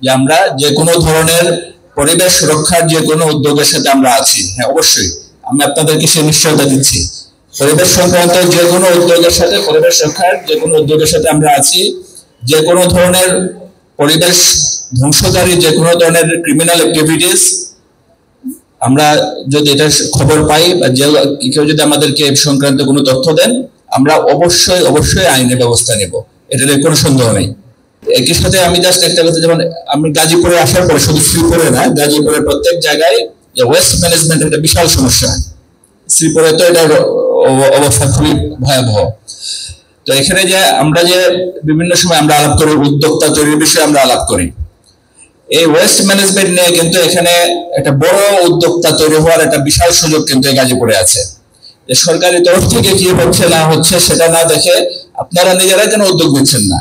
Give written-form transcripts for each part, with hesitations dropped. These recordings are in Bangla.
যে আমরা যে কোনো ধরনের পরিবেশ সুরক্ষার যে কোনো উদ্যোগের সাথে আমরা আছি। হ্যাঁ, অবশ্যই আমি আপনাদেরকে সে নিশ্চয়তা দিচ্ছি, পরিবেশ সংক্রান্ত যে কোনো উদ্যোগের সাথে, পরিবেশ রক্ষার যে কোনো উদ্যোগের সাথে আমরা আছি। যে কোনো ধরনের পরিবেশ ধ্বংসকারী যে কোনো ধরনের ক্রিমিনাল অ্যাক্টিভিটিস আমরা যদি এটা খবর পাই বা যে কেউ যদি আমাদেরকে এই সংক্রান্ত কোনো তথ্য দেন, আমরা অবশ্যই অবশ্যই আইনি ব্যবস্থা নেব, এটাতে কোনো সন্দেহ নেই। একই সাথে আমি জাস্ট একটা কথা, যেমন আমি গাজীপুরে আসার পরে, শুধু শ্রীপুরে না, গাজীপুরের প্রত্যেক জায়গায় যে ওয়েস্ট ম্যানেজমেন্ট একটা বিশাল সমস্যা। শ্রীপুরে তো এটার অবস্থা খুবই ভয়াবহ। তো এখানে যে আমরা যে বিভিন্ন সময় আমরা আলাপ করি, উদ্যোক্তা তৈরির বিষয়ে আমরা আলাপ করি, এই ওয়েস্ট ম্যানেজমেন্ট নিয়ে কিন্তু এখানে একটা বড় উদ্যোক্তা তৈরি হওয়ার একটা বিশাল সুযোগ কিন্তু এই গাজীপুরে আছে। যে সরকারি তরফ থেকে কি হচ্ছে না হচ্ছে সেটা না দেখে আপনারা নিজেরা যেন উদ্যোগ নিচ্ছেন না।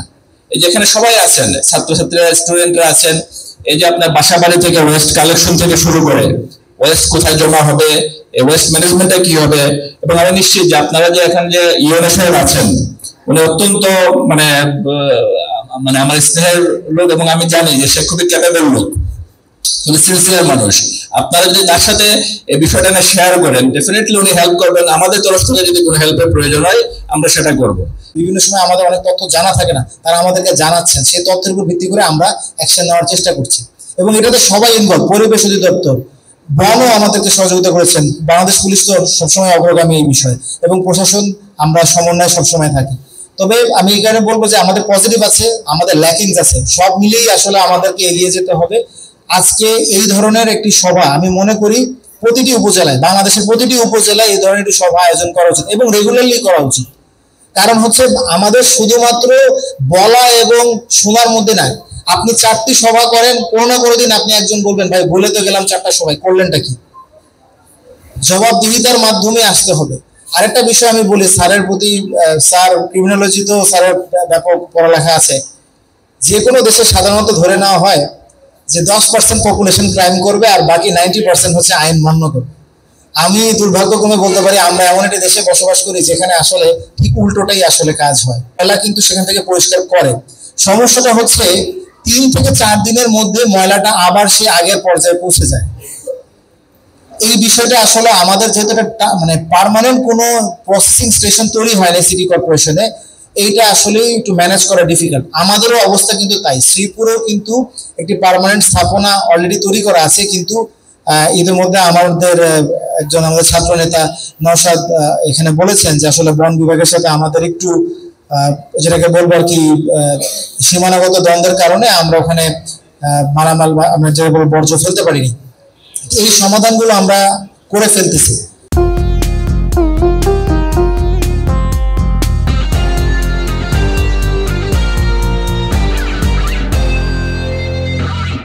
এই যেখানে সবাই আছেন, ছাত্রছাত্রীরা, স্টুডেন্টরা আছেন, এই যে আপনার বাসা বাড়ি থেকে ওয়েস্ট কালেকশন থেকে শুরু করে ওয়েস্ট কোথায় জমা হবে, এই ওয়েস্ট ম্যানেজমেন্টটা কি হবে, এবং আমি নিশ্চিত যে আপনারা যে এখানে যে ইউএনও সাহেব আছেন, উনি অত্যন্ত মানে মানে আমার স্নেহের লোক, এবং আমি জানি যে সে খুবই ক্যাপেবল লোক, উনি সিনসিয়ার মানুষ। আপনারা যদি তার সাথে এই বিষয়টা নিয়ে শেয়ার করেন, ডেফিনেটলি উনি হেল্প করবেন। আমাদের তরফ থেকে যদি কোনো হেল্পের প্রয়োজন হয় আমরা সেটা করব। বিভিন্ন সময় আমাদের অনেক তথ্য জানা থাকে না, তারা আমাদেরকে জানাচ্ছেন, সেই তথ্যের উপর ভিত্তি করে আমরা অ্যাকশন নেওয়ার চেষ্টা করছি, এবং এটাতে সবাই ইনভলভ। পরিবেশ অধিদপ্তর, বনও আমাদেরকে সহযোগিতা করেছেন, বাংলাদেশ পুলিশ তো সবসময় অগ্রগামী এই বিষয়ে, এবং প্রশাসন, আমরা সমন্বয়ে সবসময় থাকি। তবে আমি এখানে বলবো যে আমাদের পজিটিভ আছে, আমাদের ল্যাকিংস আছে, সব মিলেই আসলে আমাদেরকে এগিয়ে যেতে হবে। আজকে এই ধরনের একটি সভা আমি মনে করি প্রতিটি উপজেলায়, বাংলাদেশের প্রতিটি উপজেলায় এই ধরনের একটি সভা আয়োজন করা উচিত, এবং রেগুলারলি করা উচিত। কারণ হচ্ছে আমাদের শুধুমাত্র বলা এবং শোনার মধ্যে নাই। আপনি 4টি সভা করেন, কোনো না কোনো দিন আপনি একজন বলবেন, ভাই বলে তো গেলাম 4টা সভায়, করলেনটা কি? জবাবদিহিতার মাধ্যমে আসতে হবে। আরেকটা বিষয় আমি বলি স্যারের প্রতি, স্যার ক্রিমিনোলজি তো স্যারের ব্যাপক পড়ালেখা আছে। যে কোনো দেশে সাধারণত ধরে নেওয়া হয় যে 10% পপুলেশন ক্রাইম করবে আর বাকি 90% হচ্ছে আইন মান্য করবে। আমি দুর্ভাগ্যক্রমে বলতে পারি আমরা এমন একটি দেশে বসবাস করি যেখানে আসলে ঠিক উল্টোটাই আসলে কাজ হয়। ময়লা কিন্তু সেখান থেকে পরিষ্কার করে। সমস্যাটা হচ্ছে 3 থেকে 4 দিনের মধ্যে ময়লাটা আবার সে আগের পর্যায়ে পৌঁছে যায়। এই বিষয়টা আসলে আমাদের যেহেতু মানে পার্মানেন্ট কোনো প্রসেসিং স্টেশন তৈরি হয়নি সিটি কর্পোরেশনে, এইটা আসলে একটু ম্যানেজ করা ডিফিকাল্ট। আমাদেরও অবস্থা কিন্তু তাই। শ্রীপুরেও কিন্তু একটি পার্মানেন্ট স্থাপনা অলরেডি তৈরি করা আছে, কিন্তু এদের মধ্যে আমাদের একজন আমাদের ছাত্র নেতা নওশাদ এখানে বলেছেন যে আসলে বন বিভাগের সাথে আমাদের একটু যেটাকে বলবো আর কি সীমানাগত দ্বন্দ্বের কারণে আমরা ওখানে মালামাল আমরা যেটা বলবো বর্জ্য ফেলতে পারিনি। এই সমাধানগুলো আমরা করে ফেলতেছি।